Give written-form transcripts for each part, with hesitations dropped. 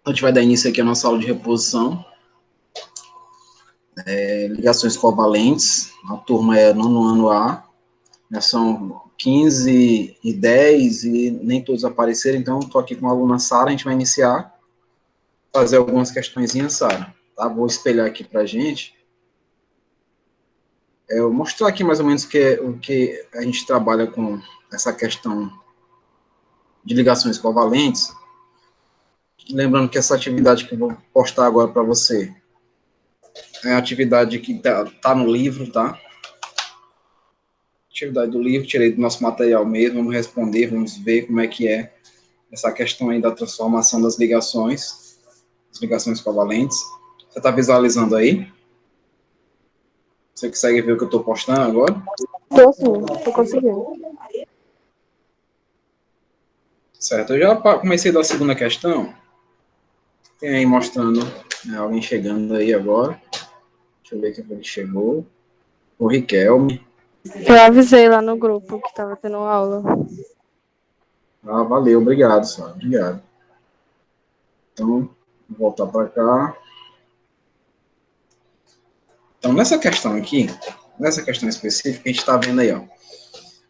A gente vai dar início aqui à nossa aula de reposição. Ligações covalentes. A turma é nono ano A. Já são 15 e 10 e nem todos apareceram, então estou aqui com a aluna Sara. A gente vai iniciar, fazer algumas questõezinhas, Sara. Tá? Vou espelhar aqui para a gente. Eu vou mostrar aqui mais ou menos o que a gente trabalha com essa questão de ligações covalentes. Lembrando que essa atividade que eu vou postar agora para você é a atividade que tá no livro, tá? Atividade do livro, tirei do nosso material mesmo, vamos responder, vamos ver como é que é essa questão aí da transformação das ligações covalentes. Você está visualizando aí? Você consegue ver o que eu estou postando agora? Estou sim, estou conseguindo. Certo, eu já comecei da segunda questão. Tem aí mostrando, alguém chegando aí agora. Deixa eu ver quem foi que chegou. O Riquelme. Eu avisei lá no grupo que estava tendo aula. Ah, valeu, obrigado, Sara, obrigado. Então, vou voltar para cá. Então, nessa questão aqui, nessa questão específica, a gente está vendo aí, ó.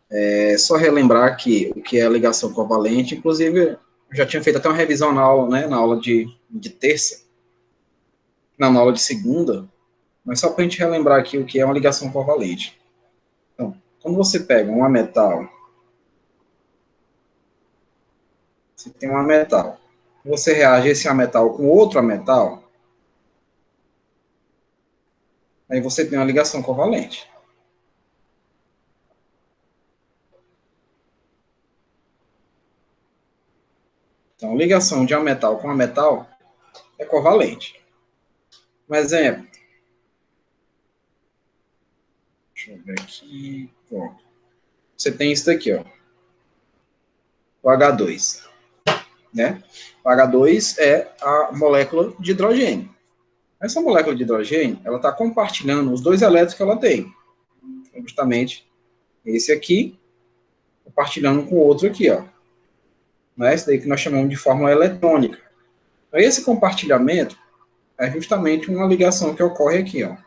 É só relembrar que o que é a ligação covalente, inclusive, eu já tinha feito até uma revisão na aula, né, na aula de terça, não, na aula de segunda, mas só para a gente relembrar aqui o que é uma ligação covalente. Então, quando você pega uma metal, você tem uma metal, você reage esse ametal com outro ametal, aí você tem uma ligação covalente. Então, ligação de ametal com ametal é covalente. Um exemplo. Deixa eu ver aqui. Pronto. Você tem isso daqui, ó. O H2. Né? O H2 é a molécula de hidrogênio. Essa molécula de hidrogênio, ela está compartilhando os dois elétrons que ela tem. Justamente esse aqui, compartilhando com o outro aqui, ó. Né? Esse daí que nós chamamos de fórmula eletrônica. Então, esse compartilhamento é justamente uma ligação que ocorre aqui, ó.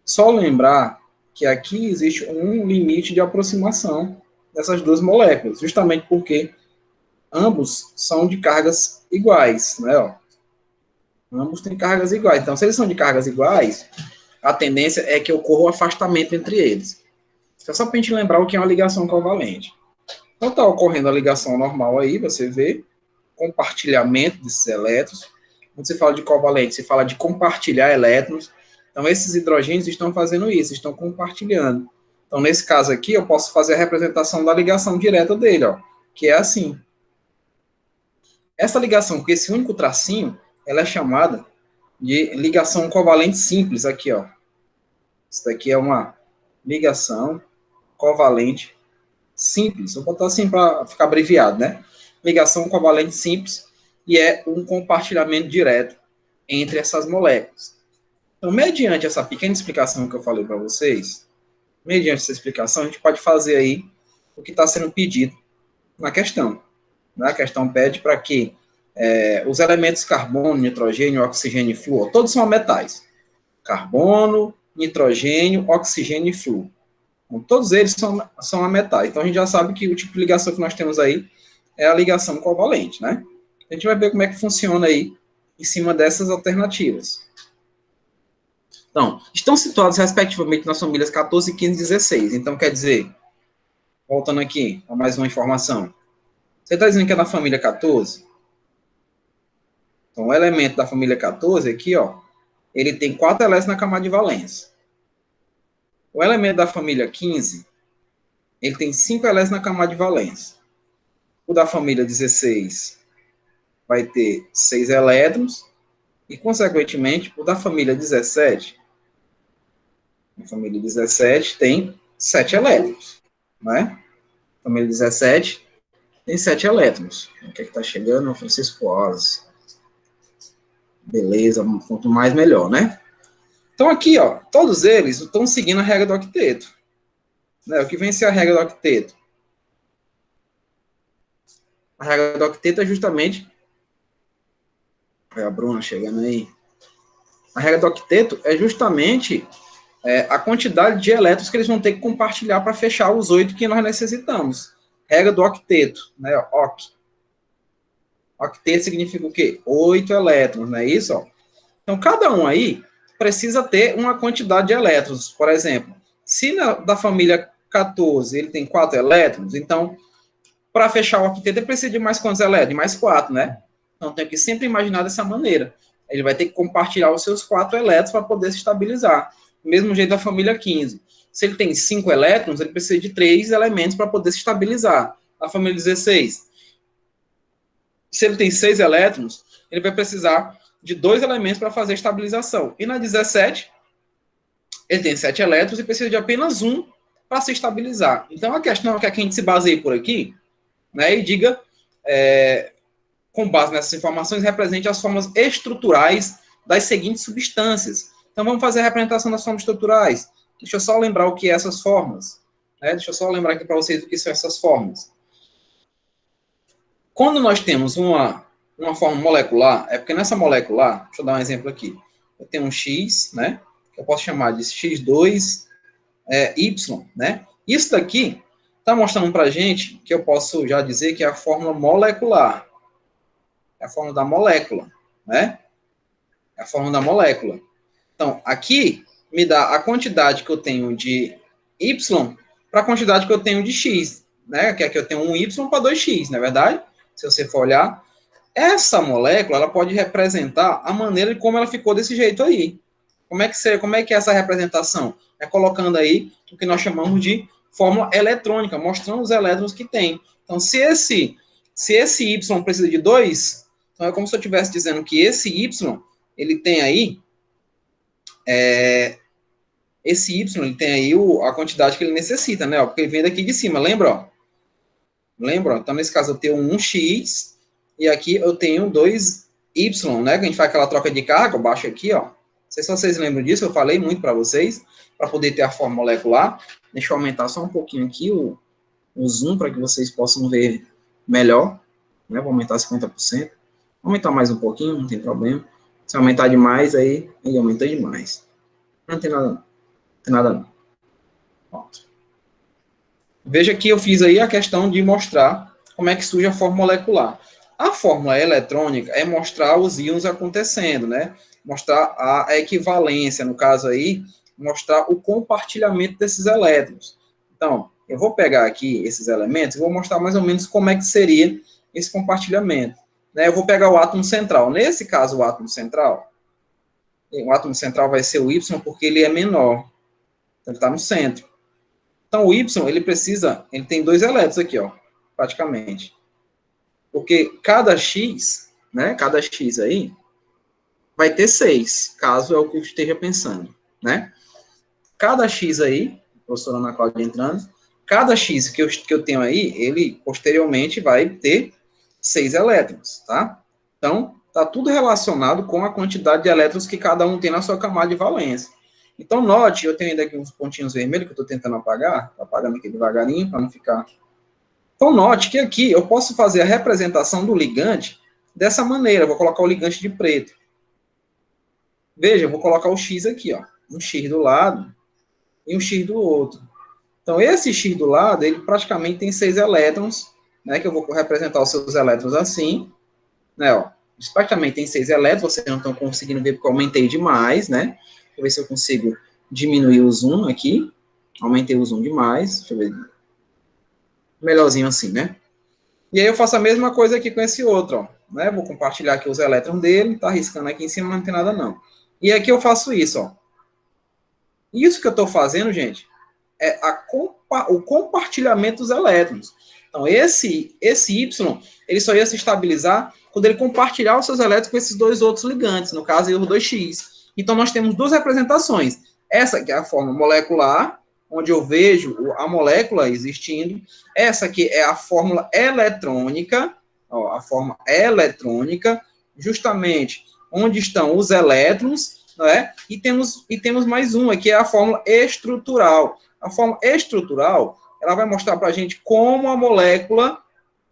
Só lembrar que aqui existe um limite de aproximação dessas duas moléculas, justamente porque ambos são de cargas iguais, né? Ó. Ambos têm cargas iguais. Então, se eles são de cargas iguais, a tendência é que ocorra o afastamento entre eles. Então, só para a gente lembrar o que é uma ligação covalente. Então, está ocorrendo a ligação normal aí, você vê, compartilhamento desses elétrons. Quando se fala de covalente, se fala de compartilhar elétrons. Então, esses hidrogênios estão fazendo isso, estão compartilhando. Então, nesse caso aqui, eu posso fazer a representação da ligação direta dele, ó, que é assim. Essa ligação com esse único tracinho, ela é chamada de ligação covalente simples, aqui, ó. Isso daqui é uma ligação covalente simples. Vou botar assim para ficar abreviado, né? Ligação covalente simples, e é um compartilhamento direto entre essas moléculas. Então, mediante essa pequena explicação que eu falei para vocês, mediante essa explicação, a gente pode fazer aí o que está sendo pedido na questão. A questão pede para que os elementos carbono, nitrogênio, oxigênio e flúor, todos são metais. Carbono, nitrogênio, oxigênio e flúor. Então, todos eles são a metais. Então, a gente já sabe que o tipo de ligação que nós temos aí é a ligação covalente, né? A gente vai ver como é que funciona aí em cima dessas alternativas. Então, estão situados respectivamente nas famílias 14, 15 e 16. Então, quer dizer, voltando aqui a mais uma informação. Você está dizendo que é na família 14? Então, o elemento da família 14 aqui, ó, ele tem 4 elétrons na camada de valência. O elemento da família 15, ele tem 5 elétrons na camada de valência. O da família 16 vai ter 6 elétrons. E, consequentemente, o da família 17, a família 17 tem 7 elétrons. Né? A família 17 tem 7 elétrons. O que está chegando? O Francisco Wallace. Beleza, quanto mais melhor, né? Então, aqui, ó, todos eles estão seguindo a regra do octeto. Né? O que vem ser a regra do octeto? A regra do octeto é justamente... Olha a Bruna chegando aí. A regra do octeto é justamente a quantidade de elétrons que eles vão ter que compartilhar para fechar os 8 que nós necessitamos. Regra do octeto, né? Oct. Octeto significa o quê? 8 elétrons, não é isso? Ó? Então, cada um aí precisa ter uma quantidade de elétrons. Por exemplo, se da família 14 ele tem 4 elétrons, então, para fechar o octeto, ele precisa de mais quantos elétrons? De mais 4, né? Então, tem que sempre imaginar dessa maneira. Ele vai ter que compartilhar os seus 4 elétrons para poder se estabilizar. Do mesmo jeito da família 15. Se ele tem 5 elétrons, ele precisa de 3 elementos para poder se estabilizar. A família 16. Se ele tem 6 elétrons, ele vai precisar de 2 elementos para fazer a estabilização. E na 17, ele tem 7 elétrons e precisa de apenas 1 para se estabilizar. Então, a questão é que a gente se baseie por aqui, né, e diga, com base nessas informações, represente as formas estruturais das seguintes substâncias. Então, vamos fazer a representação das formas estruturais. Deixa eu só lembrar o que é essas formas. Né? Deixa eu só lembrar aqui para vocês o que são essas formas. Quando nós temos uma forma molecular, é porque nessa molecular, deixa eu dar um exemplo aqui. Eu tenho um X, né? Que eu posso chamar de X2, Y, né? Isso daqui está mostrando para a gente que eu posso já dizer que é a fórmula molecular. É a fórmula da molécula, né? É a fórmula da molécula. Então, aqui me dá a quantidade que eu tenho de Y para a quantidade que eu tenho de X, né? Que aqui eu tenho um Y para 2X, não é verdade? Se você for olhar, essa molécula, ela pode representar a maneira de como ela ficou desse jeito aí. Como é que é essa representação? É colocando aí o que nós chamamos de fórmula eletrônica, mostrando os elétrons que tem. Então, se esse Y precisa de 2, então é como se eu estivesse dizendo que esse Y, ele tem aí, esse Y, ele tem aí a quantidade que ele necessita, né? Porque ele vem daqui de cima, lembra? Ó? Lembra? Então, nesse caso, eu tenho um X, e aqui eu tenho 2Y, né? Que a gente faz aquela troca de carga, baixo aqui, ó. Não sei se vocês lembram disso, eu falei muito para vocês, para poder ter a forma molecular. Deixa eu aumentar só um pouquinho aqui o zoom, para que vocês possam ver melhor. Né? Vou aumentar 50%. Vou aumentar mais um pouquinho, não tem problema. Se aumentar demais, aí aumenta demais. Não tem nada, não. Não tem nada, não. Pronto. Veja que eu fiz aí a questão de mostrar como é que surge a fórmula molecular. A fórmula eletrônica é mostrar os íons acontecendo, né? Mostrar a equivalência, no caso aí, mostrar o compartilhamento desses elétrons. Então, eu vou pegar aqui esses elementos e vou mostrar mais ou menos como é que seria esse compartilhamento. Né? Eu vou pegar o átomo central. Nesse caso, o átomo central vai ser o Y porque ele é menor. Então, ele está no centro. Então, o Y, ele tem 2 elétrons aqui, ó, praticamente. Porque cada X, né, cada X aí, vai ter 6, caso é o que eu esteja pensando, né? Cada X aí, professora Ana Cláudia entrando, cada X que eu tenho aí, ele, posteriormente, vai ter 6 elétrons, tá? Então, tá tudo relacionado com a quantidade de elétrons que cada um tem na sua camada de valência. Então, note, eu tenho ainda aqui uns pontinhos vermelhos que eu estou tentando apagar, apagando aqui devagarinho para não ficar... Então, note que aqui eu posso fazer a representação do ligante dessa maneira. Eu vou colocar o ligante de preto. Veja, eu vou colocar o X aqui, ó. Um X do lado e um X do outro. Então, esse X do lado, ele praticamente tem 6 elétrons, né? Que eu vou representar os seus elétrons assim, né, ó. Praticamente tem 6 elétrons, vocês não estão conseguindo ver porque eu aumentei demais, né? Deixa eu ver se eu consigo diminuir o zoom aqui. Aumentei o zoom demais. Deixa eu ver. Melhorzinho assim, né? E aí eu faço a mesma coisa aqui com esse outro, ó. Né? Vou compartilhar aqui os elétrons dele. Tá riscando aqui em cima, mas não tem nada não. E aqui eu faço isso, ó. Isso que eu estou fazendo, gente, é o compartilhamento dos elétrons. Então, esse Y, ele só ia se estabilizar quando ele compartilhar os seus elétrons com esses 2 outros ligantes, no caso, o 2x. Então, nós temos 2 representações. Essa que é a forma molecular, onde eu vejo a molécula existindo. Essa aqui é a fórmula eletrônica, ó, a forma eletrônica, justamente onde estão os elétrons, não é? E temos mais uma, que é a fórmula estrutural. A fórmula estrutural, ela vai mostrar para a gente como a molécula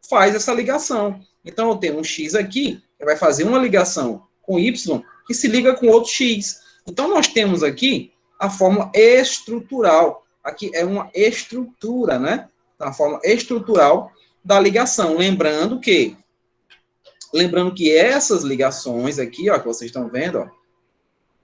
faz essa ligação. Então, eu tenho um X aqui, que vai fazer uma ligação com Y, que se liga com outro X. Então, nós temos aqui a fórmula estrutural. Aqui é uma estrutura, né? A forma estrutural da ligação. Lembrando que essas ligações aqui, ó, que vocês estão vendo, ó,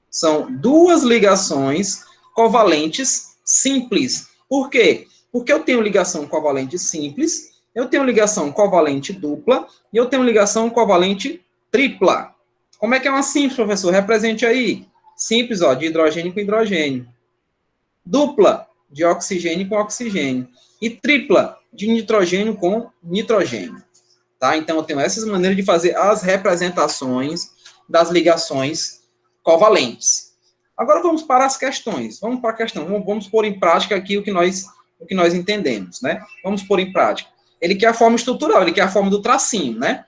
são duas ligações covalentes simples. Por quê? Porque eu tenho ligação covalente simples, eu tenho ligação covalente dupla e eu tenho ligação covalente tripla. Como é que é uma simples, professor? Represente aí. Simples, ó, de hidrogênio com hidrogênio. Dupla, de oxigênio com oxigênio. E tripla, de nitrogênio com nitrogênio. Tá? Então, eu tenho essas maneiras de fazer as representações das ligações covalentes. Agora, vamos para as questões. Vamos para a questão. Vamos pôr em prática aqui o que nós entendemos, né? Vamos pôr em prática. Ele quer a forma estrutural, ele quer a forma do tracinho, né?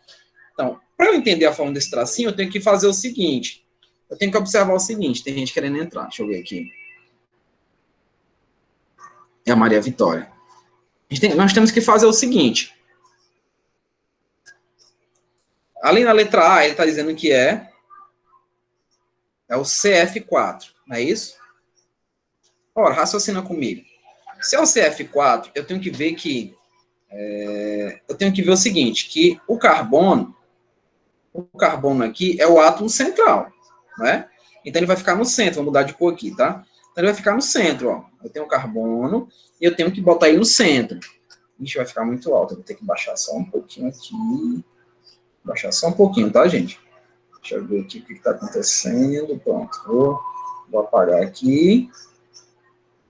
Então, para eu entender a forma desse tracinho, eu tenho que fazer o seguinte. Eu tenho que observar o seguinte. Tem gente querendo entrar. Deixa eu ver aqui. É a Maria Vitória. Nós temos que fazer o seguinte. Ali na letra A, ele está dizendo que é o CF4, não é isso? Ora, raciocina comigo. Se é o CF4, eu tenho que ver o seguinte, que o carbono aqui é o átomo central, né? Então ele vai ficar no centro, vou mudar de cor aqui, tá? Então ele vai ficar no centro, ó. Eu tenho o carbono e eu tenho que botar ele no centro. Ixi, vai ficar muito alto, eu vou ter que baixar só um pouquinho aqui. Baixar só um pouquinho, tá, gente? Deixa eu ver aqui o que está acontecendo. Pronto, vou apagar aqui.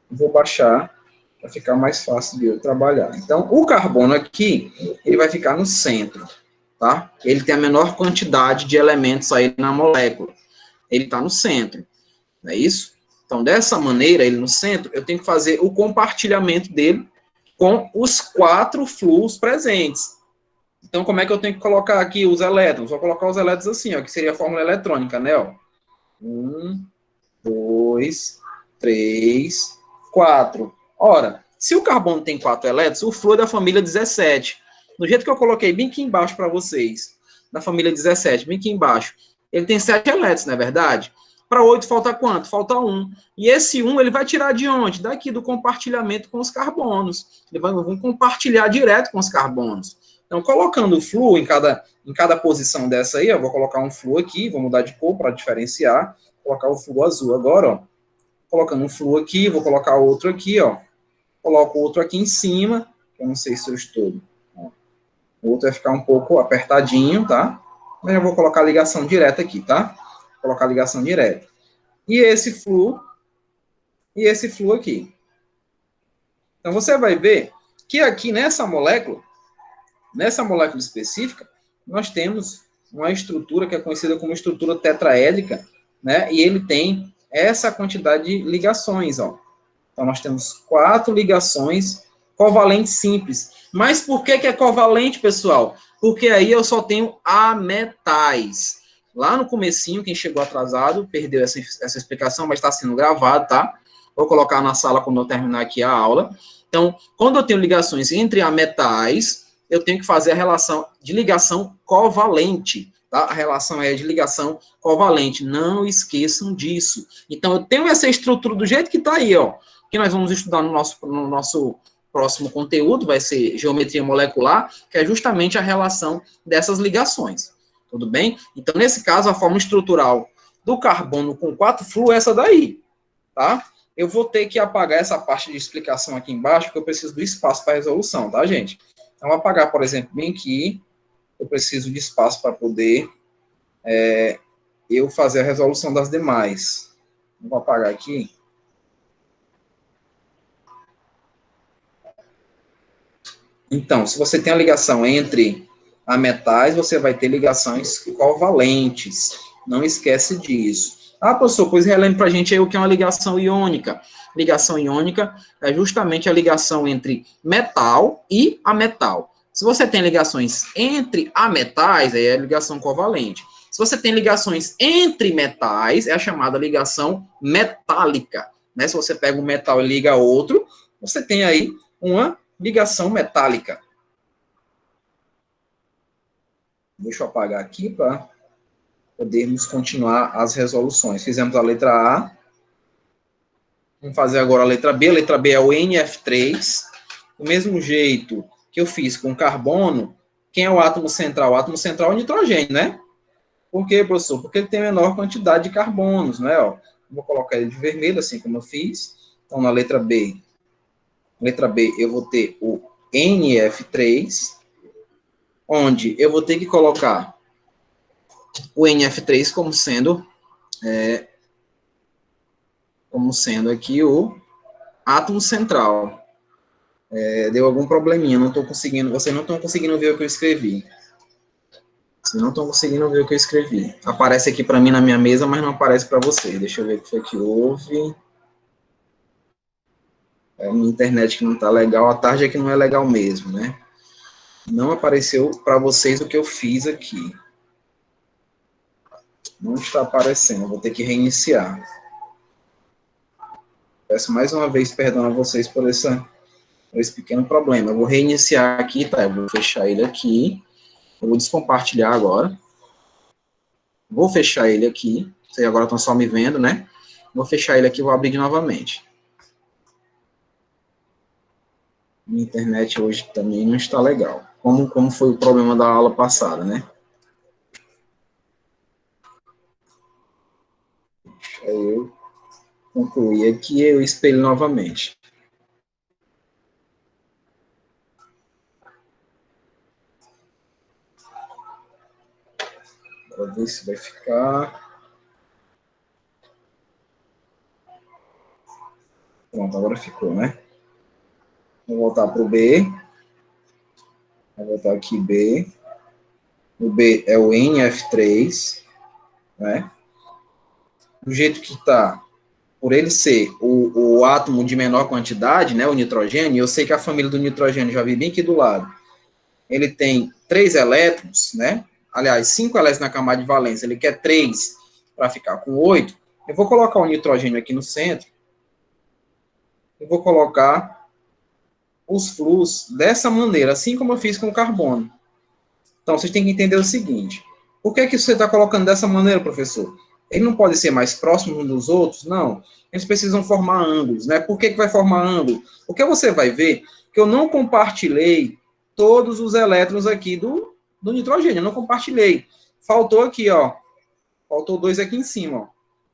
Vou baixar para ficar mais fácil de eu trabalhar. Então, o carbono aqui, ele vai ficar no centro, tá? Ele tem a menor quantidade de elementos aí na molécula. Ele está no centro, não é isso? Então, dessa maneira, ele no centro, eu tenho que fazer o compartilhamento dele com os 4 fluos presentes. Então, como é que eu tenho que colocar aqui os elétrons? Vou colocar os elétrons assim, ó, que seria a fórmula eletrônica, né? Ó. 1, 2, 3, 4. Ora, se o carbono tem 4 elétrons, o flúor é da família 17. Do jeito que eu coloquei bem aqui embaixo para vocês, da família 17, bem aqui embaixo, ele tem 7 elétrons, não é verdade? Para 8 falta quanto? Falta 1. E esse 1 ele vai tirar de onde? Daqui do compartilhamento com os carbonos. Vamos compartilhar direto com os carbonos. Então, colocando o flúor em cada posição dessa aí, eu vou colocar um flúor aqui, vou mudar de cor para diferenciar, vou colocar o flúor azul agora, ó. Colocando um flúor aqui, vou colocar outro aqui, ó. Coloco outro aqui em cima, eu não sei se eu estou. Ó. O outro vai ficar um pouco apertadinho, tá? Mas eu vou colocar a ligação direta aqui, tá? Vou colocar a ligação direta. E esse flúor aqui. Então, você vai ver que aqui nessa molécula específica, nós temos uma estrutura que é conhecida como estrutura tetraédrica, né? E ele tem essa quantidade de ligações, ó. Então, nós temos 4 ligações covalentes simples. Mas por que é covalente, pessoal? Porque aí eu só tenho ametais. Lá no comecinho, quem chegou atrasado, perdeu essa explicação, mas está sendo gravado, tá? Vou colocar na sala quando eu terminar aqui a aula. Então, quando eu tenho ligações entre ametais, eu tenho que fazer a relação de ligação covalente, tá? A relação é de ligação covalente, não esqueçam disso. Então, eu tenho essa estrutura do jeito que está aí, ó, que nós vamos estudar no nosso próximo conteúdo, vai ser geometria molecular, que é justamente a relação dessas ligações, tudo bem? Então, nesse caso, a forma estrutural do carbono com 4 flúor é essa daí, tá? Eu vou ter que apagar essa parte de explicação aqui embaixo, porque eu preciso do espaço para resolução, tá, gente? Então, vou apagar, por exemplo, bem aqui. Eu preciso de espaço para poder eu fazer a resolução das demais. Vou apagar aqui. Então, se você tem a ligação entre ametais, você vai ter ligações covalentes. Não esquece disso. Ah, professor, pois relembra para a gente aí o que é uma ligação iônica. Ligação iônica é justamente a ligação entre metal e ametal. Se você tem ligações entre ametais, aí é a ligação covalente. Se você tem ligações entre metais, é a chamada ligação metálica. Né? Se você pega um metal e liga a outro, você tem aí uma ligação metálica. Deixa eu apagar aqui para podermos continuar as resoluções. Fizemos a letra A. Vamos fazer agora a letra B. A letra B é o NF3. Do mesmo jeito que eu fiz com carbono, quem é o átomo central? O átomo central é o nitrogênio, né? Por quê, professor? Porque ele tem menor quantidade de carbonos, né? Ó, vou colocar ele de vermelho, assim como eu fiz. Então, na letra B, eu vou ter o NF3, onde eu vou ter que colocar o NF3 como sendo aqui o átomo central. Deu algum probleminha, não estou conseguindo, vocês não estão conseguindo ver o que eu escrevi. Vocês não estão conseguindo ver o que eu escrevi. Aparece aqui para mim na minha mesa, mas não aparece para vocês. Deixa eu ver o que foi que houve. Minha internet que não está legal, a tarde é que não é legal mesmo, né? Não apareceu para vocês o que eu fiz aqui. Não está aparecendo, vou ter que reiniciar. Peço mais uma vez perdão a vocês por esse pequeno problema. Eu vou reiniciar aqui, tá? Eu vou fechar ele aqui. Eu vou descompartilhar agora. Vou fechar ele aqui. Vocês agora estão só me vendo, né? Vou fechar ele aqui e vou abrir novamente. Minha internet hoje também não está legal. Como foi o problema da aula passada, né? Deixa eu concluir aqui e eu espelho novamente. Para ver se vai ficar. Pronto, agora ficou, né? Vou voltar para o B. Vou voltar aqui B. O B é o NF3, né? Do jeito que está, por ele ser o átomo de menor quantidade, né, o nitrogênio, eu sei que a família do nitrogênio, já vi bem aqui do lado, ele tem 3 elétrons, né? Aliás, 5 elétrons na camada de valência, ele quer 3 para ficar com 8. Eu vou colocar o nitrogênio aqui no centro. Eu vou colocar os flúors dessa maneira, assim como eu fiz com o carbono. Então, vocês têm que entender o seguinte. Por que você está colocando dessa maneira, professor? Ele não pode ser mais próximo uns dos outros? Não. Eles precisam formar ângulos, né? Por que vai formar ângulo? Porque você vai ver que eu não compartilhei todos os elétrons aqui do nitrogênio. Eu não compartilhei. Faltou aqui, ó. Faltou 2 aqui em cima, ó.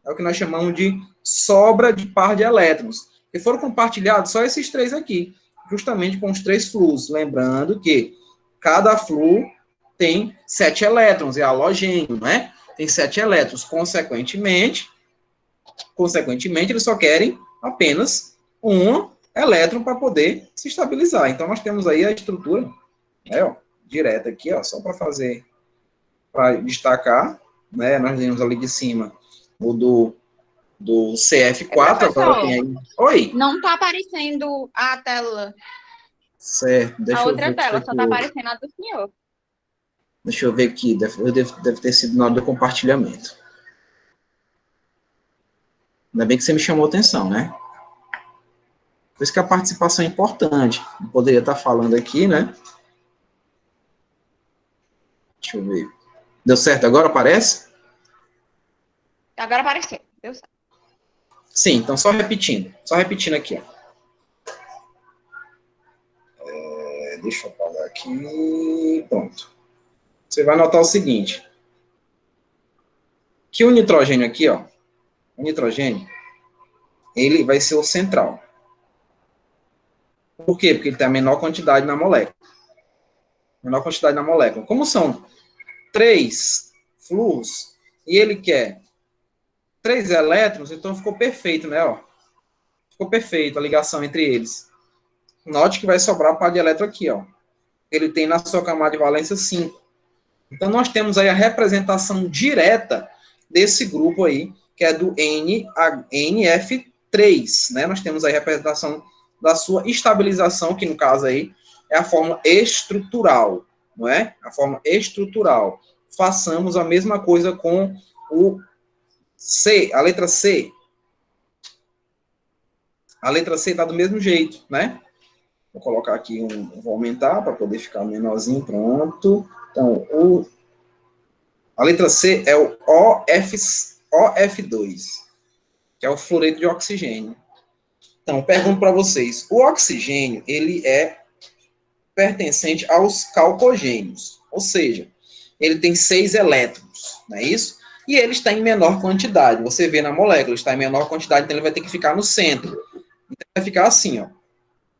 É o que nós chamamos de sobra de par de elétrons. E foram compartilhados só esses 3 aqui, justamente com os 3 flúors. Lembrando que cada flúor tem 7 elétrons, é halogênio, né? Tem 7 elétrons. Consequentemente, eles só querem apenas um elétron para poder se estabilizar. Então, nós temos aí a estrutura, né, ó, direta aqui, ó, só para fazer, para destacar, né? Nós temos ali de cima o do CF4, agora tem aí... Oi? Não está aparecendo a tela. Certo, deixa a eu outra ver tela, que só está aparecendo a do senhor. Deixa eu ver aqui, deve ter sido na hora do compartilhamento. Ainda bem que você me chamou a atenção, né? Por isso que a participação é importante. Eu poderia estar falando aqui, né? Deixa eu ver. Deu certo agora, aparece? Agora apareceu, deu certo. Sim, então só repetindo. Só repetindo aqui, ó. Deixa eu apagar aqui. Pronto. Você vai notar o seguinte. Que o nitrogênio aqui, ó. O nitrogênio, ele vai ser o central. Por quê? Porque ele tem a menor quantidade na molécula. Menor quantidade na molécula. Como são 3 flúors, e ele quer 3 elétrons, então ficou perfeito, né? Ó. Ficou perfeito a ligação entre eles. Note que vai sobrar par de elétron aqui, ó. Ele tem na sua camada de valência 5. Então, nós temos aí a representação direta desse grupo aí, que é do NF3, né? Nós temos aí a representação da sua estabilização, que no caso aí é a forma estrutural, não é? A forma estrutural. Façamos a mesma coisa com o C, a letra C. A letra C está do mesmo jeito, né? Vou colocar aqui vou aumentar para poder ficar menorzinho, pronto. Então, A letra C é o OF2, que é o fluoreto de oxigênio. Então, pergunto para vocês, o oxigênio, ele é pertencente aos calcogênios, ou seja, ele tem 6 elétrons, não é isso? E ele está em menor quantidade. Você vê na molécula, está em menor quantidade, então ele vai ter que ficar no centro. Então, vai ficar assim, ó.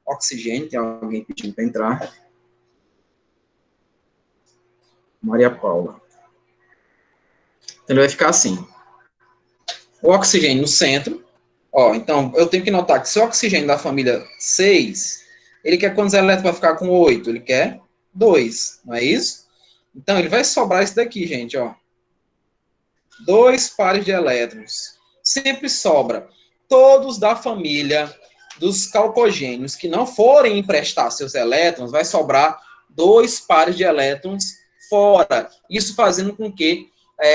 Oxigênio, tem alguém pedindo para entrar. Maria Paula. Então, ele vai ficar assim. O oxigênio no centro. Ó, então, eu tenho que notar que se o oxigênio da família 6, ele quer quantos elétrons para ficar com 8? Ele quer 2, não é isso? Então, ele vai sobrar isso daqui, gente, ó. 2 pares de elétrons. Sempre sobra. Todos da família dos calcogênios que não forem emprestar seus elétrons, vai sobrar 2 pares de elétrons fora. Isso fazendo com que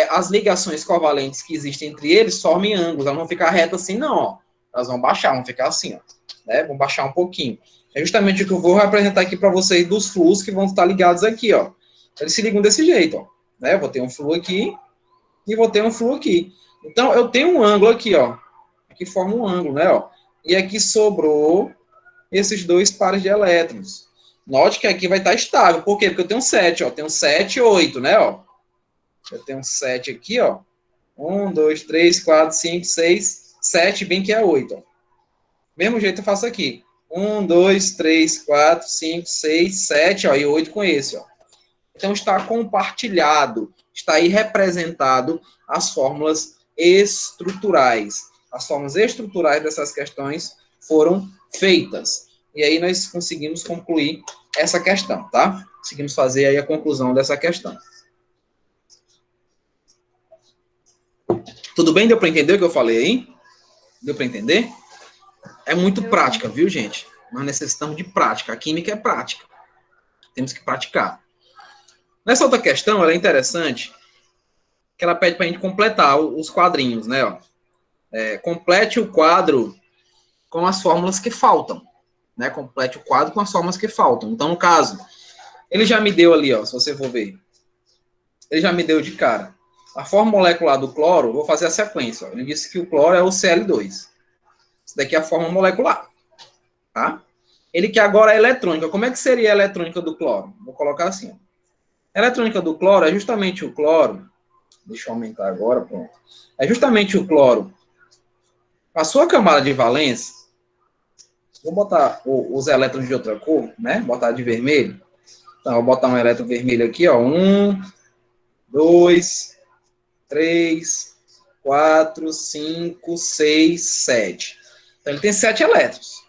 as ligações covalentes que existem entre eles formem ângulos. Elas não vão ficar retas assim, não. Ó. Elas vão baixar, vão ficar assim. Ó, né? Vão baixar um pouquinho. É justamente o que eu vou representar aqui para vocês dos fluos que vão estar ligados aqui. Ó. Eles se ligam desse jeito. Ó, né? Eu vou ter um fluo aqui e vou ter um fluo aqui. Então, eu tenho um ângulo aqui, ó, que forma um ângulo, né, ó. E aqui sobrou esses 2 pares de elétrons. Note que aqui vai estar estável. Por quê? Porque eu tenho 7, ó. Tenho 7 e 8, né, ó. Eu tenho 7 aqui, ó. 1, 2, 3, 4, 5, 6, 7, bem que é 8, ó. Mesmo jeito eu faço aqui. 1, 2, 3, 4, 5, 6, 7, ó, e 8 com esse, ó. Então, está compartilhado, está aí representado as fórmulas estruturais. As fórmulas estruturais dessas questões foram feitas. E aí nós conseguimos concluir essa questão, tá? Conseguimos fazer aí a conclusão dessa questão. Tudo bem? Deu para entender o que eu falei aí? Deu para entender? É muito prática, viu, gente? Nós necessitamos de prática. A química é prática. Temos que praticar. Nessa outra questão, ela é interessante, que ela pede para a gente completar os quadrinhos, né? Ó. Complete o quadro com as fórmulas que faltam, né? Complete o quadro com as fórmulas que faltam. Então, no caso, ele já me deu ali, ó, se você for ver, ele já me deu de cara. A fórmula molecular do cloro, vou fazer a sequência. Ó. Ele disse que o cloro é o Cl2. Isso daqui é a fórmula molecular, tá? Ele quer agora a eletrônica. Como é que seria a eletrônica do cloro? Vou colocar assim, ó. A eletrônica do cloro é justamente o cloro. Deixa eu aumentar agora, pronto. É justamente o cloro. A sua camada de valência, vou botar os elétrons de outra cor, né? Botar de vermelho. Então, vou botar um elétron vermelho aqui, ó. 1, 2, 3, 4, 5, 6, 7. Então, ele tem 7 elétrons.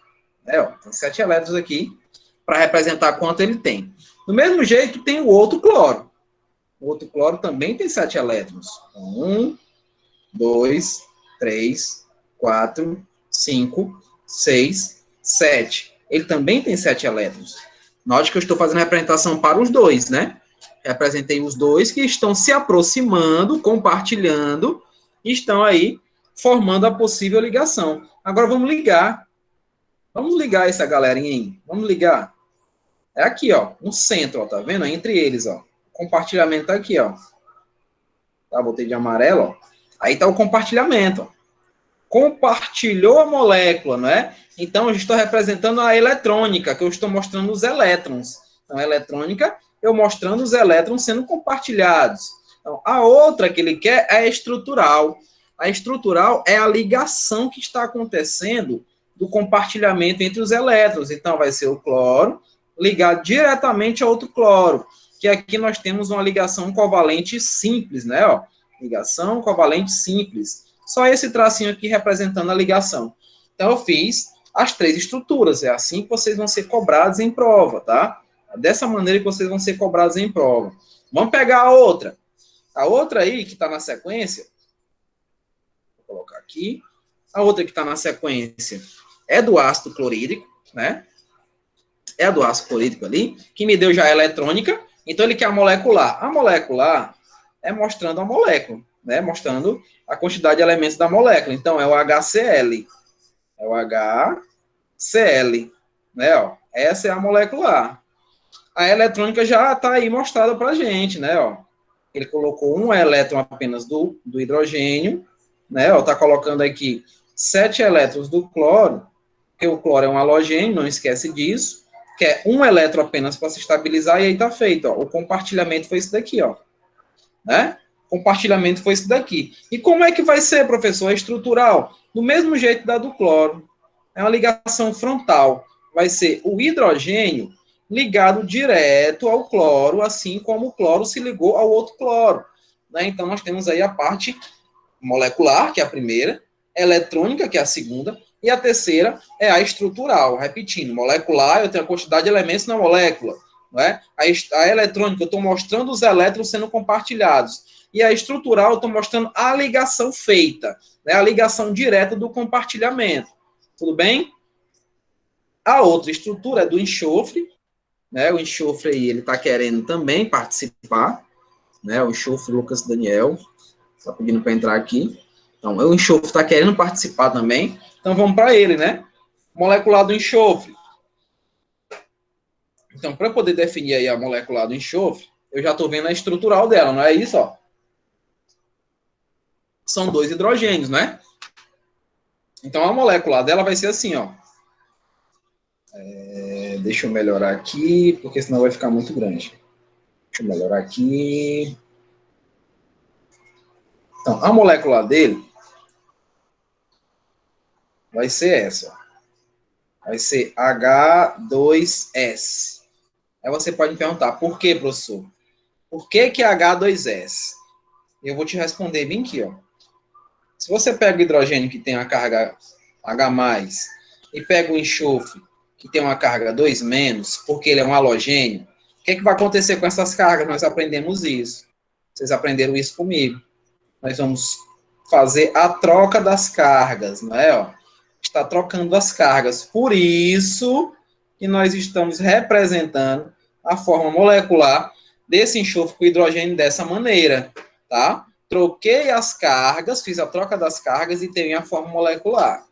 Né, ó, tem 7 elétrons aqui para representar quanto ele tem. Do mesmo jeito, tem o outro cloro. O outro cloro também tem 7 elétrons. 1, 2, 3, 4, 5, 6, 7. Ele também tem 7 elétrons. Note que eu estou fazendo a representação para os dois, né? Representei os dois que estão se aproximando, compartilhando, e estão aí formando a possível ligação. Agora vamos ligar. Vamos ligar essa galerinha aí. Vamos ligar. É aqui, ó, no centro, ó, tá vendo? Entre eles, ó. O compartilhamento tá aqui, ó. Tá, botei de amarelo, ó. Aí tá o compartilhamento, ó. Compartilhou a molécula, não é? Então, eu estou representando a eletrônica, que eu estou mostrando os elétrons. Então, a eletrônica, eu mostrando os elétrons sendo compartilhados. Então, a outra que ele quer é a estrutural. A estrutural é a ligação que está acontecendo do compartilhamento entre os elétrons. Então, vai ser o cloro ligado diretamente a outro cloro, que aqui nós temos uma ligação covalente simples, né? Ó, ligação covalente simples. Só esse tracinho aqui representando a ligação. Então, eu fiz as 3 estruturas. É assim que vocês vão ser cobrados em prova, tá? É dessa maneira que vocês vão ser cobrados em prova. Vamos pegar a outra. A outra aí, que está na sequência, vou colocar aqui. A outra que está na sequência é do ácido clorídrico, né? É do ácido clorídrico ali, que me deu já a eletrônica. Então, ele quer a molecular. A molecular é mostrando a molécula, né? Mostrando a quantidade de elementos da molécula. Então, é o HCl. É o HCl, né? Ó, essa é a molecular. A eletrônica já está aí mostrada para a gente, né? Ó, Ele colocou um elétron apenas do hidrogênio, né? Ó, tá colocando aqui 7 elétrons do cloro, porque o cloro é um halogênio, não esquece disso, que é um elétron apenas para se estabilizar, e aí tá feito, ó. O compartilhamento foi isso daqui, ó, né? Compartilhamento foi isso daqui. E como é que vai ser, professor? É estrutural. Do mesmo jeito da do cloro. É uma ligação frontal. Vai ser o hidrogênio ligado direto ao cloro, assim como o cloro se ligou ao outro cloro. Né? Então, nós temos aí a parte molecular, que é a primeira, eletrônica, que é a segunda, e a terceira é a estrutural. Repetindo, molecular, eu tenho a quantidade de elementos na molécula. Não é? A eletrônica, eu estou mostrando os elétrons sendo compartilhados. E a estrutural, eu estou mostrando a ligação feita, né? A ligação direta do compartilhamento. Tudo bem? A outra estrutura é do enxofre, né? O enxofre aí, ele está querendo também participar, né? O enxofre Lucas Daniel está pedindo para entrar aqui. Então, o enxofre está querendo participar também. Então, vamos para ele, né? Molecular do enxofre. Então, para poder definir aí a molecular do enxofre, eu já estou vendo a estrutural dela, não é isso? Ó? São 2 hidrogênios, né? Então, a molecular dela vai ser assim, ó. Deixa eu melhorar aqui, porque senão vai ficar muito grande. Deixa eu melhorar aqui. Então, a molecular dele vai ser essa. Vai ser H2S. Aí você pode me perguntar, por que, professor? Por que é H2S? Eu vou te responder bem aqui, ó. Se você pega o hidrogênio que tem a carga H+, e pega o enxofre que tem uma carga 2-, porque ele é um halogênio, o que vai acontecer com essas cargas? Nós aprendemos isso. Vocês aprenderam isso comigo. Nós vamos fazer a troca das cargas, não é? Ó, está trocando as cargas. Por isso que nós estamos representando a forma molecular desse enxofre com hidrogênio dessa maneira, tá? Troquei as cargas, fiz a troca das cargas e tenho a forma molecular.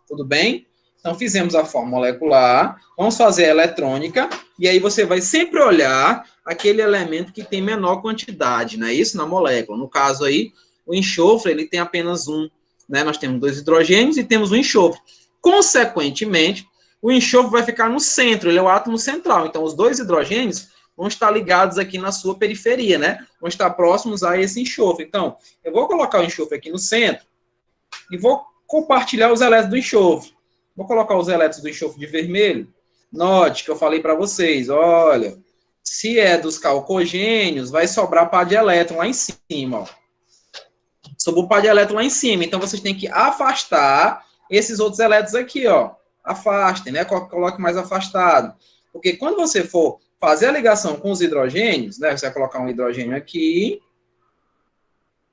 Tudo bem? Então, fizemos a forma molecular, vamos fazer a eletrônica, e aí você vai sempre olhar aquele elemento que tem menor quantidade, não é isso? Na molécula. No caso aí, o enxofre, ele tem apenas um, né? Nós temos 2 hidrogênios e temos o enxofre. Consequentemente, o enxofre vai ficar no centro, ele é o átomo central. Então, os 2 hidrogênios vão estar ligados aqui na sua periferia, né? Vão estar próximos a esse enxofre. Então, eu vou colocar o enxofre aqui no centro e vou compartilhar os elétrons do enxofre. Vou colocar os elétrons do enxofre de vermelho. Note que eu falei para vocês, olha, se é dos calcogênios, vai sobrar par de elétron lá em cima, ó. Sobrou par de elétron lá em cima. Então, vocês têm que afastar esses outros elétrons aqui, ó. Afastem, né? Coloque mais afastado. Porque quando você for fazer a ligação com os hidrogênios, né? Você vai colocar um hidrogênio aqui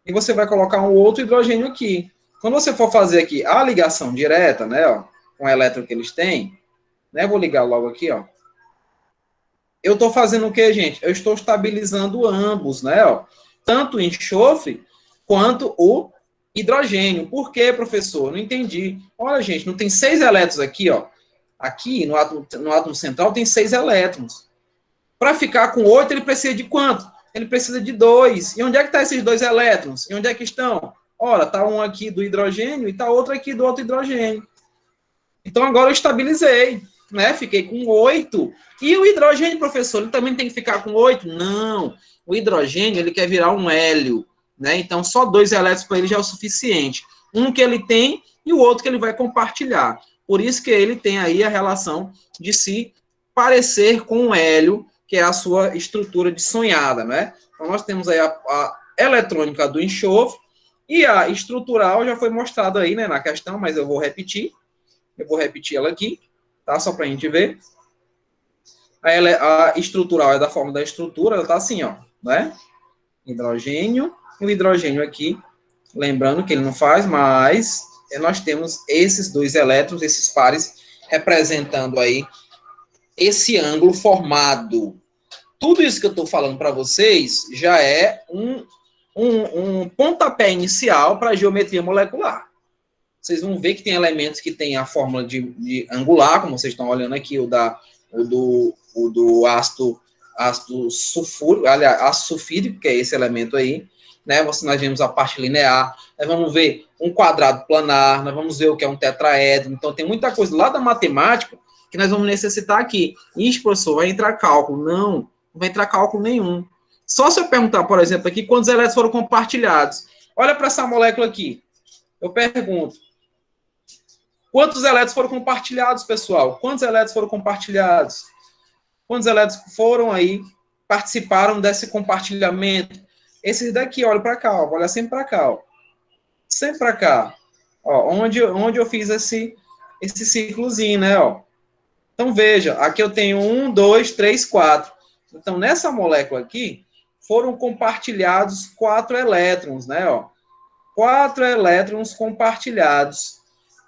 e você vai colocar um outro hidrogênio aqui. Quando você for fazer aqui a ligação direta, né, ó, com o elétron que eles têm, né, vou ligar logo aqui, ó. Eu estou fazendo o que, gente? Eu estou estabilizando ambos, né, ó, tanto o enxofre quanto o hidrogênio. Por quê, professor? Não entendi. Olha, gente, não tem 6 elétrons aqui, ó. Aqui, no átomo central, tem 6 elétrons. Para ficar com 8, ele precisa de quanto? Ele precisa de 2. E onde é que estão esses 2 elétrons? E onde é que estão? Ora, está um aqui do hidrogênio e está outro aqui do outro hidrogênio. Então, agora eu estabilizei, né? Fiquei com 8. E o hidrogênio, professor, ele também tem que ficar com 8? Não. O hidrogênio, ele quer virar um hélio, né? Então, só 2 elétrons para ele já é o suficiente. Um que ele tem e o outro que ele vai compartilhar. Por isso que ele tem aí a relação de se parecer com um hélio, que é a sua estrutura de sonhada, né? Então, nós temos aí a eletrônica do enxofre, e a estrutural já foi mostrada aí, né, na questão, mas eu vou repetir. Eu vou repetir ela aqui, tá? Só para a gente ver. A estrutural é da forma da estrutura, ela tá assim, ó, né? Hidrogênio, e o hidrogênio aqui, lembrando que ele não faz, mas nós temos esses 2 elétrons, esses pares, representando aí esse ângulo formado. Tudo isso que eu estou falando para vocês já é um pontapé inicial para a geometria molecular. Vocês vão ver que tem elementos que têm a fórmula de angular, como vocês estão olhando aqui, o do ácido ácido sulfúrico, aliás, ácido sulfídrico, que é esse elemento aí, né? Nós vemos a parte linear, nós vamos ver um quadrado planar, nós vamos ver o que é um tetraedro. Então, tem muita coisa lá da matemática que nós vamos necessitar aqui. Isso, professor, vai entrar cálculo? Não vai entrar cálculo nenhum. Só se eu perguntar, por exemplo, aqui, quantos elétrons foram compartilhados. Olha para essa molécula aqui. Eu pergunto, quantos elétrons foram compartilhados, pessoal? Quantos elétrons foram compartilhados? Quantos elétrons foram aí, participaram desse compartilhamento? Esses daqui, olha para cá, ó, olha sempre para cá, ó. Sempre para cá. Ó, onde eu fiz esse ciclozinho, né, ó. Então, veja, aqui eu tenho 1, 2, 3, 4. Então, nessa molécula aqui, foram compartilhados 4 elétrons, né, ó. 4 elétrons compartilhados,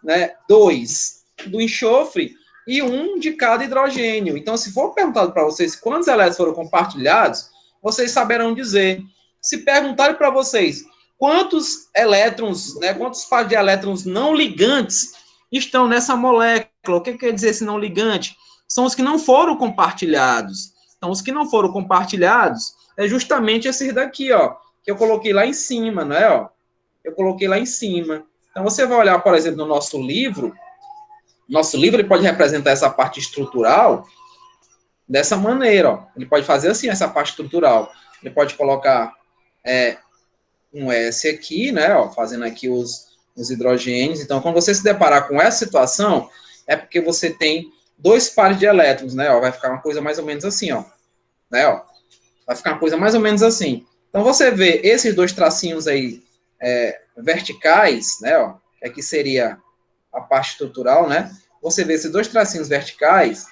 né, 2 do enxofre e 1 de cada hidrogênio. Então, se for perguntado para vocês quantos elétrons foram compartilhados, vocês saberão dizer. Se perguntarem para vocês quantos elétrons, né, quantos pares de elétrons não ligantes estão nessa molécula, o que quer dizer esse não ligante? São os que não foram compartilhados. Então, os que não foram compartilhados é justamente esses daqui, ó, que eu coloquei lá em cima, não é, ó? Eu coloquei lá em cima. Então, você vai olhar, por exemplo, no nosso livro ele pode representar essa parte estrutural dessa maneira, ó. Ele pode fazer assim, essa parte estrutural. Ele pode colocar um S aqui, né, ó, fazendo aqui os hidrogênios. Então, quando você se deparar com essa situação, é porque você tem 2 pares de elétrons, né, ó, vai ficar uma coisa mais ou menos assim, ó, né, ó, vai ficar uma coisa mais ou menos assim. Então, você vê esses 2 tracinhos aí verticais, né, ó, que aqui seria a parte estrutural, né, você vê esses 2 tracinhos verticais,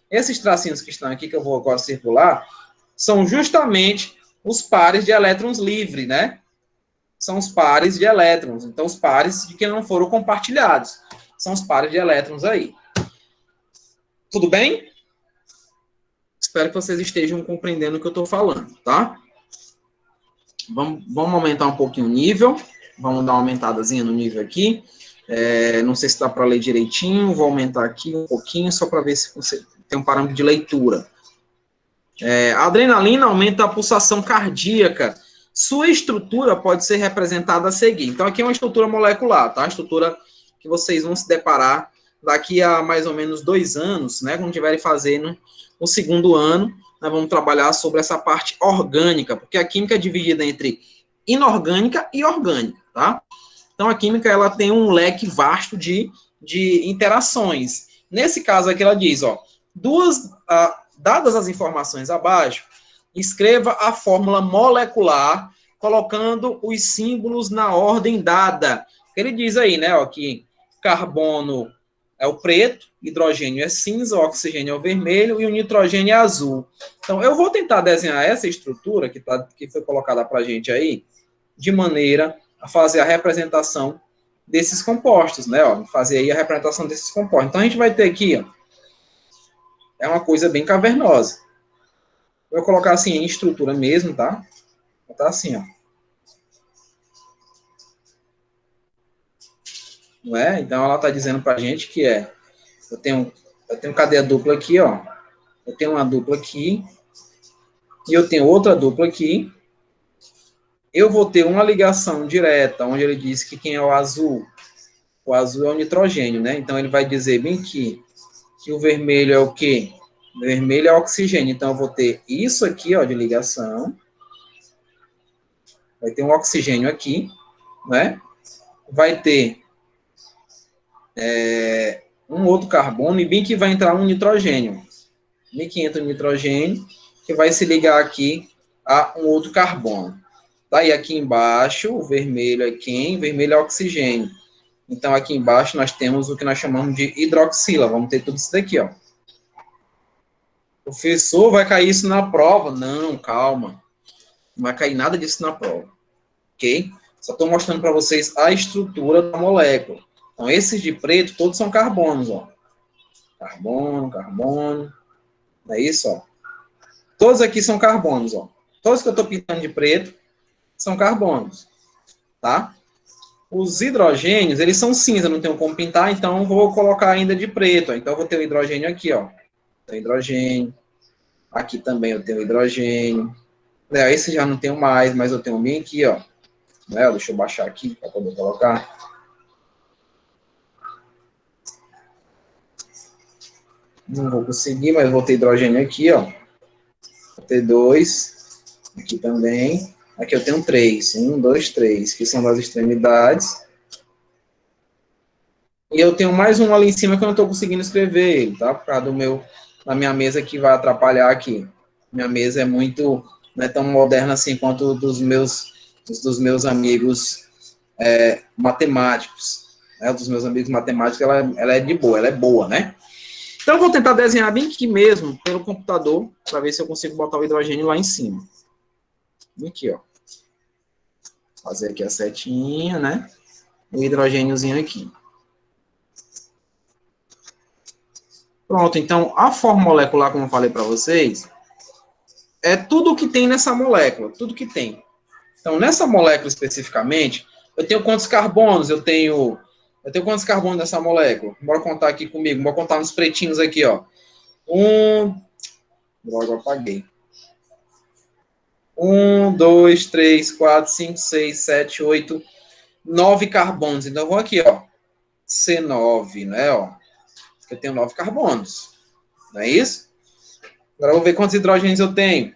esses tracinhos que estão aqui, que eu vou agora circular, são justamente os pares de elétrons livres, né, são os pares de elétrons, então os pares de que não foram compartilhados, são os pares de elétrons aí. Tudo bem? Espero que vocês estejam compreendendo o que eu estou falando, tá? Vamos aumentar um pouquinho o nível, vamos dar uma aumentadazinha no nível aqui, não sei se dá para ler direitinho, vou aumentar aqui um pouquinho, só para ver se você tem um parâmetro de leitura. A adrenalina aumenta a pulsação cardíaca. Sua estrutura pode ser representada a seguir. Então, aqui é uma estrutura molecular, tá? A estrutura que vocês vão se deparar daqui a mais ou menos 2 anos, né? Quando estiverem fazendo o 2º ano, nós vamos trabalhar sobre essa parte orgânica, porque a química é dividida entre inorgânica e orgânica, tá? Então, a química, ela tem um leque vasto de interações. Nesse caso aqui, ela diz, ó, dadas as informações abaixo, escreva a fórmula molecular, colocando os símbolos na ordem dada. Ele diz aí, né, ó, que carbono é o preto, hidrogênio é cinza, o oxigênio é o vermelho e o nitrogênio é azul. Então, eu vou tentar desenhar essa estrutura que foi colocada para a gente aí, de maneira a fazer a representação desses compostos, né, ó, fazer aí a representação desses compostos. Então, a gente vai ter aqui, ó, é uma coisa bem cavernosa. Vou colocar assim em estrutura mesmo, tá? Vou botar assim, ó. Não é? Então, ela está dizendo para a gente que eu tenho cadeia dupla aqui, ó. Eu tenho uma dupla aqui. E eu tenho outra dupla aqui. Eu vou ter uma ligação direta, onde ele diz que quem é o azul? O azul é o nitrogênio, né? Então, ele vai dizer bem que o vermelho é o quê? O vermelho é o oxigênio. Então, eu vou ter isso aqui, ó, de ligação. Vai ter um oxigênio aqui, né? Vai ter um outro carbono, e bem que vai entrar um nitrogênio. Bem que entra um nitrogênio, que vai se ligar aqui a um outro carbono. Daí aqui embaixo, o vermelho é quem? O vermelho é oxigênio. Então, aqui embaixo nós temos o que nós chamamos de hidroxila. Vamos ter tudo isso daqui, ó. Professor, vai cair isso na prova? Não, calma. Não vai cair nada disso na prova. Ok? Só estou mostrando para vocês a estrutura da molécula. Então, esses de preto, todos são carbonos, ó. Carbono, carbono. É isso, ó. Todos aqui são carbonos, ó. Todos que eu estou pintando de preto são carbonos, tá? Os hidrogênios, eles são cinza, não tenho como pintar, então vou colocar ainda de preto. Ó. Então, eu vou ter o hidrogênio aqui, ó. Tem hidrogênio. Aqui também eu tenho hidrogênio. Né, esse já não tenho mais, mas eu tenho bem aqui, ó. Né, deixa eu baixar aqui para poder colocar. Não vou conseguir, mas vou ter hidrogênio aqui, ó. Vou ter 2. Aqui também. Aqui eu tenho 3. 1, 2, 3, que são das extremidades. E eu tenho mais um ali em cima que eu não estou conseguindo escrever ele, tá? Por causa da minha mesa que vai atrapalhar aqui. Minha mesa é muito, não é tão moderna assim quanto dos meus amigos matemáticos. Né? Dos meus amigos matemáticos, ela é de boa, ela é boa, né? Então, eu vou tentar desenhar bem aqui mesmo, pelo computador, para ver se eu consigo botar o hidrogênio lá em cima. Aqui, ó. Fazer aqui a setinha, né? O hidrogêniozinho aqui. Pronto, então, a forma molecular, como eu falei para vocês, é tudo que tem nessa molécula, tudo que tem. Então, nessa molécula especificamente, eu tenho quantos carbonos? Eu tenho quantos carbonos nessa molécula? Bora contar aqui comigo, bora contar nos pretinhos aqui, ó. Droga, eu apaguei. 1, 2, 3, 4, 5, 6, 7, 8, 9 carbonos. Então, eu vou aqui, ó. C9, né, ó. Eu tenho 9 carbonos. Não é isso? Agora eu vou ver quantos hidrogênios eu tenho.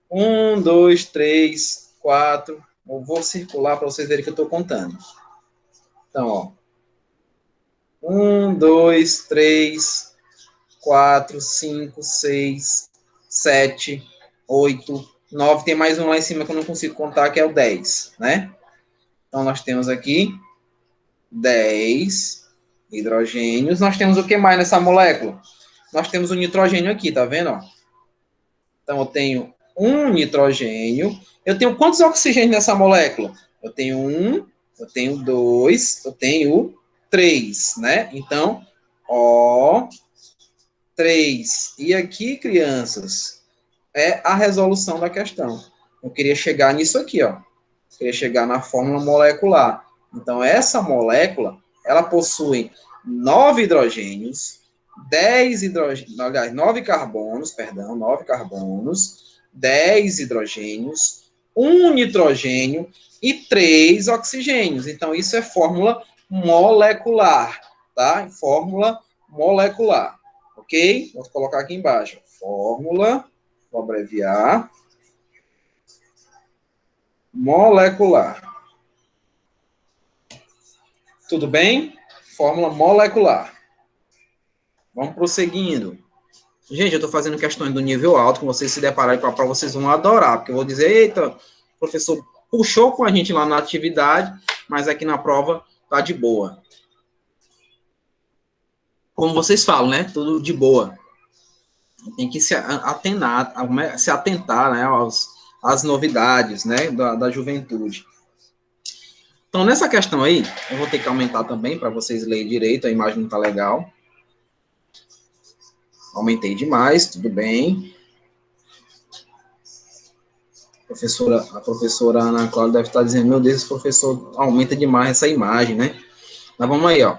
1, 2, 3, 4. Eu vou circular para vocês verem que eu estou contando. Então, ó. 1, 2, 3, 4, 5, 6, 7, 8, 9. Tem mais um lá em cima que eu não consigo contar, que é o 10, né? Então, nós temos aqui 10 hidrogênios. Nós temos o que mais nessa molécula? Nós temos o nitrogênio aqui, tá vendo? Ó? Então, eu tenho um nitrogênio. Eu tenho quantos oxigênios nessa molécula? Eu tenho 1, eu tenho 2, eu tenho 3, né? Então, O3. E aqui, crianças, é a resolução da questão. Eu queria chegar nisso aqui, ó. Eu queria chegar na fórmula molecular. Então, essa molécula, ela possui 9 hidrogênios, 9 carbonos, 10 hidrogênios, 1 nitrogênio e 3 oxigênios. Então, isso é fórmula molecular, tá? Fórmula molecular, ok? Vou colocar aqui embaixo. Fórmula, vou abreviar, molecular. Tudo bem? Fórmula molecular. Vamos prosseguindo. Gente, eu estou fazendo questões do nível alto, que vocês se depararem para vocês vão adorar, porque eu vou dizer, eita, o professor puxou com a gente lá na atividade, mas aqui na prova tá de boa. Como vocês falam, né? Tudo de boa. Tem que se atentar, né, às novidades, né, da juventude. Então, nessa questão aí, eu vou ter que aumentar também para vocês lerem direito, a imagem não está legal. Aumentei demais, tudo bem. A professora Ana Cláudia deve estar dizendo, meu Deus, esse professor aumenta demais essa imagem, né? Mas vamos aí, ó.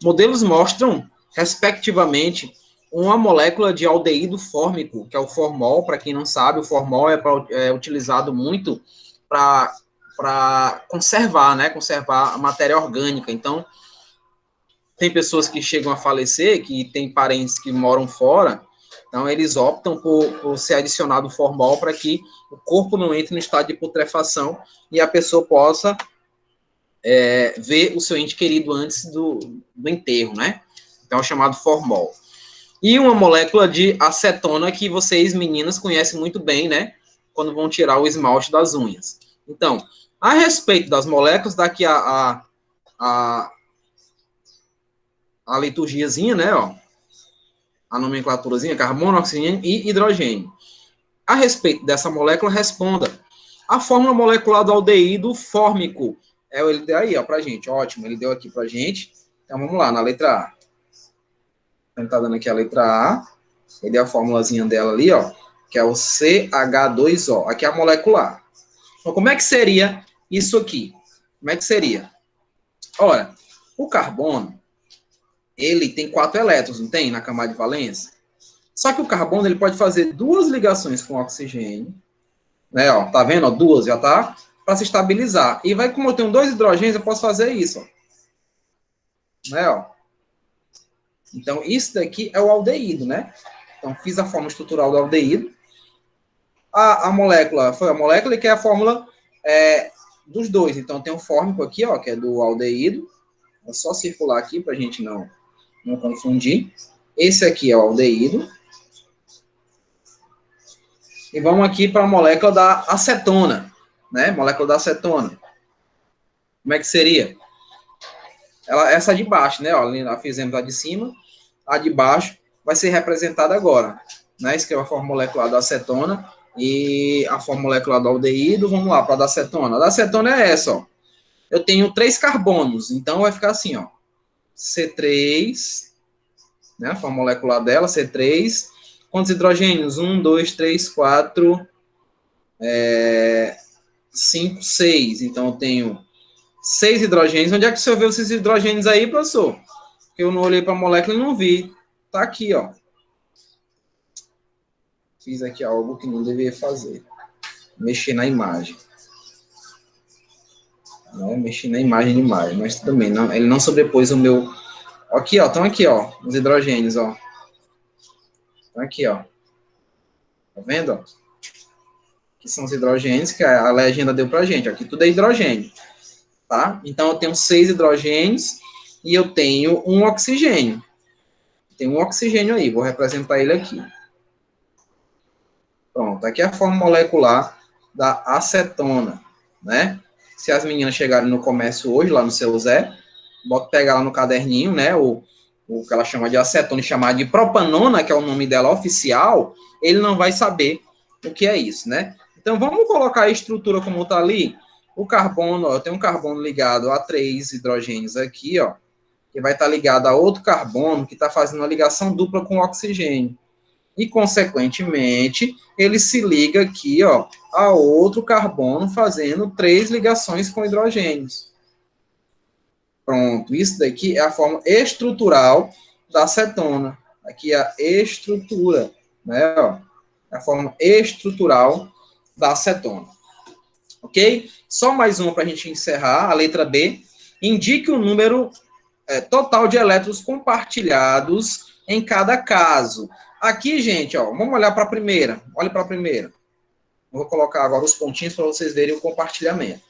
Modelos mostram, respectivamente, uma molécula de aldeído fórmico, que é o formol. Para quem não sabe, o formol é utilizado muito para conservar, né? Conservar a matéria orgânica. Então, tem pessoas que chegam a falecer, que têm parentes que moram fora, então eles optam por ser adicionado formol para que o corpo não entre no estado de putrefação e a pessoa possa ver o seu ente querido antes do enterro, né? Então é o chamado formol. E uma molécula de acetona que vocês, meninas, conhecem muito bem, né? Quando vão tirar o esmalte das unhas. Então, a respeito das moléculas, daqui a liturgiazinha, né, ó, a nomenclaturazinha, carbono, oxigênio e hidrogênio. A respeito dessa molécula, responda. A fórmula molecular do aldeído fórmico. Ele deu aí, ó, pra gente, ótimo, ele deu aqui pra gente. Então, vamos lá, na letra A. Ele tá dando aqui a letra A, ele deu a formulazinha dela ali, ó, que é o CH2O. Aqui é a molecular. Então, como é que seria isso aqui? Como é que seria? Ora, o carbono, ele tem 4 elétrons, não tem? Na camada de valência. Só que o carbono, ele pode fazer duas ligações com o oxigênio, né, ó, tá vendo, ó, duas, já tá, para se estabilizar. E vai, como eu tenho dois hidrogênios, eu posso fazer isso, ó, né, ó. Então, isso daqui é o aldeído, né? Então, fiz a forma estrutural do aldeído. A molécula, foi a molécula que é a fórmula dos dois. Então, tem um fórmico aqui, ó, que é do aldeído. É só circular aqui para a gente não confundir. Esse aqui é o aldeído. E vamos aqui para a molécula da acetona, né? Molécula da acetona. Como é que seria? Essa de baixo, né? Ó, nós fizemos a de cima, a de baixo vai ser representada agora, né? Isso que é a forma molecular da acetona e a forma molecular do aldeído. Vamos lá para a da acetona. A da acetona é essa, ó. Eu tenho 3 carbonos, então vai ficar assim, ó. C3, né? A forma molecular dela, C3. Quantos hidrogênios? 1, 2, 3, 4, 5, 6. Então eu tenho 6 hidrogênios. Onde é que o senhor viu esses hidrogênios aí, professor? Porque eu não olhei para a molécula e não vi. Tá aqui, ó. Fiz aqui algo que não deveria fazer. Mexer na imagem. Não, mexi na imagem demais, mas também não, ele não sobrepôs o meu. Aqui, ó, estão aqui, ó, os hidrogênios, ó. Estão aqui, ó. Tá vendo, ó? Que são os hidrogênios que a legenda deu pra gente. Aqui tudo é hidrogênio, tá? Então eu tenho 6 hidrogênios e eu tenho um oxigênio. Tem um oxigênio aí, vou representar ele aqui. Pronto, aqui é a forma molecular da acetona, né? Se as meninas chegarem no comércio hoje, lá no seu Zé, bota pegar lá no caderninho, né? O que ela chama de acetona e chamar de propanona, que é o nome dela oficial, ele não vai saber o que é isso, né? Então, vamos colocar a estrutura como está ali. O carbono, ó, eu tenho um carbono ligado a 3 hidrogênios aqui, ó, que vai estar ligado a outro carbono que está fazendo uma ligação dupla com o oxigênio. E, consequentemente, ele se liga aqui, ó, a outro carbono fazendo 3 ligações com hidrogênios. Pronto, isso daqui é a forma estrutural da acetona. Aqui é a estrutura, né, ó, é a forma estrutural da acetona. Ok? Só mais uma para a gente encerrar, a letra B. Indique o número total de elétrons compartilhados em cada caso. Aqui, gente, ó, vamos olhar para a primeira. Olha para a primeira. Vou colocar agora os pontinhos para vocês verem o compartilhamento.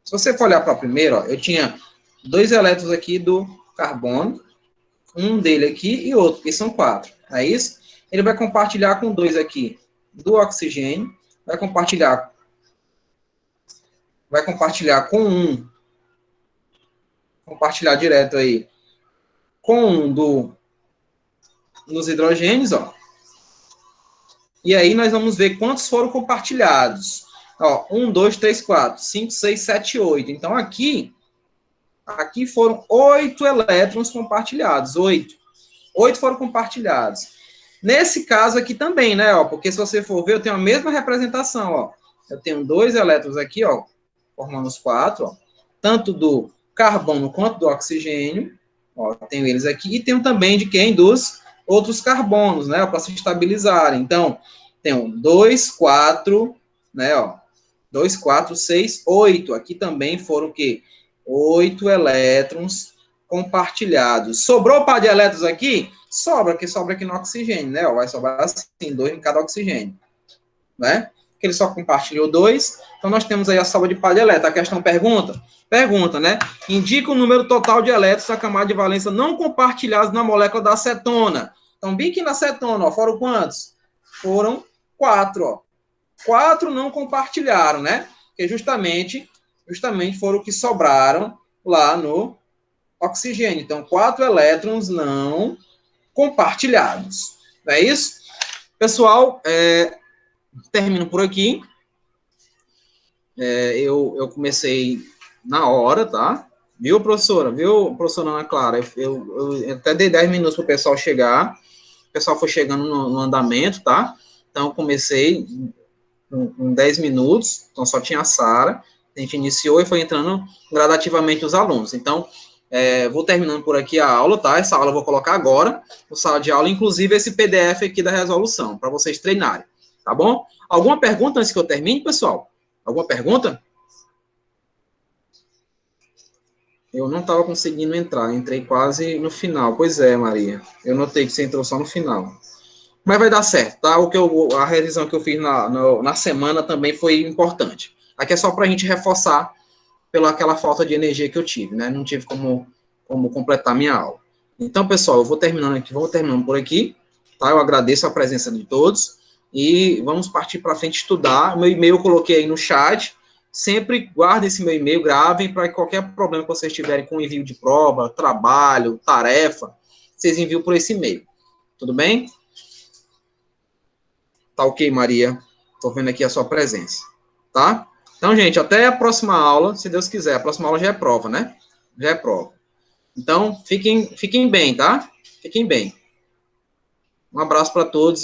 Se você for olhar para a primeira, ó, eu tinha 2 elétrons aqui do carbono, um dele aqui e outro, que são 4. É isso? Ele vai compartilhar com 2 aqui do oxigênio, vai compartilhar com um, compartilhar direto aí, com um dos hidrogênios, ó. E aí nós vamos ver quantos foram compartilhados. Ó, 1, 2, 3, 4, 5, 6, 7, 8. Então, aqui foram 8 elétrons compartilhados. 8 foram compartilhados. Nesse caso aqui também, né? Ó, porque se você for ver, eu tenho a mesma representação. Ó. Eu tenho 2 elétrons aqui, ó, formando os 4, ó, tanto do carbono quanto do oxigênio. Ó, tenho eles aqui. E tenho também de quem? Dos outros carbonos, né? Para se estabilizarem. Então, tenho 2, 4, né? Ó, 2, 4, 6, 8. Aqui também foram o quê? 8 elétrons compartilhados. Sobrou par de elétrons aqui? Sobra aqui no oxigênio, né? Ó, vai sobrar assim, 2 em cada oxigênio, né? Porque ele só compartilhou 2. Então, nós temos aí a sobra de par de elétrons. A questão pergunta? Pergunta, né? Indica o número total de elétrons da camada de valência não compartilhados na molécula da acetona. Então, bem que na acetona, ó, foram quantos? Foram 4, ó. 4 não compartilharam, né? Porque justamente foram que sobraram lá no oxigênio. Então, 4 elétrons não compartilhados. Não é isso? Pessoal, termino por aqui. Eu comecei na hora, tá? Viu, professora? Viu, professora Ana Clara? Eu até dei 10 minutos para o pessoal chegar. O pessoal foi chegando no andamento, tá? Então, eu comecei com 10 minutos, então só tinha a Sara. A gente iniciou e foi entrando gradativamente os alunos. Então, Vou terminando por aqui a aula, tá? Essa aula eu vou colocar agora no sala de aula, inclusive esse PDF aqui da resolução, para vocês treinarem, tá bom? Alguma pergunta antes que eu termine, pessoal? Alguma pergunta? Eu não estava conseguindo entrar, entrei quase no final. Pois é, Maria. Eu notei que você entrou só no final. Mas vai dar certo, tá? A revisão que eu fiz na semana também foi importante. Aqui é só para a gente reforçar pela aquela falta de energia que eu tive, né? Não tive como completar minha aula. Então, pessoal, eu vou terminando por aqui, tá? Eu agradeço a presença de todos e vamos partir para frente estudar. Meu e-mail eu coloquei aí no chat. Sempre guardem esse meu e-mail, gravem para qualquer problema que vocês tiverem com envio de prova, trabalho, tarefa, vocês enviam por esse e-mail. Tudo bem? Tá ok, Maria? Tô vendo aqui a sua presença, tá? Então, gente, até a próxima aula, se Deus quiser. A próxima aula já é prova, né? Já é prova. Então, fiquem bem, tá? Fiquem bem. Um abraço para todos.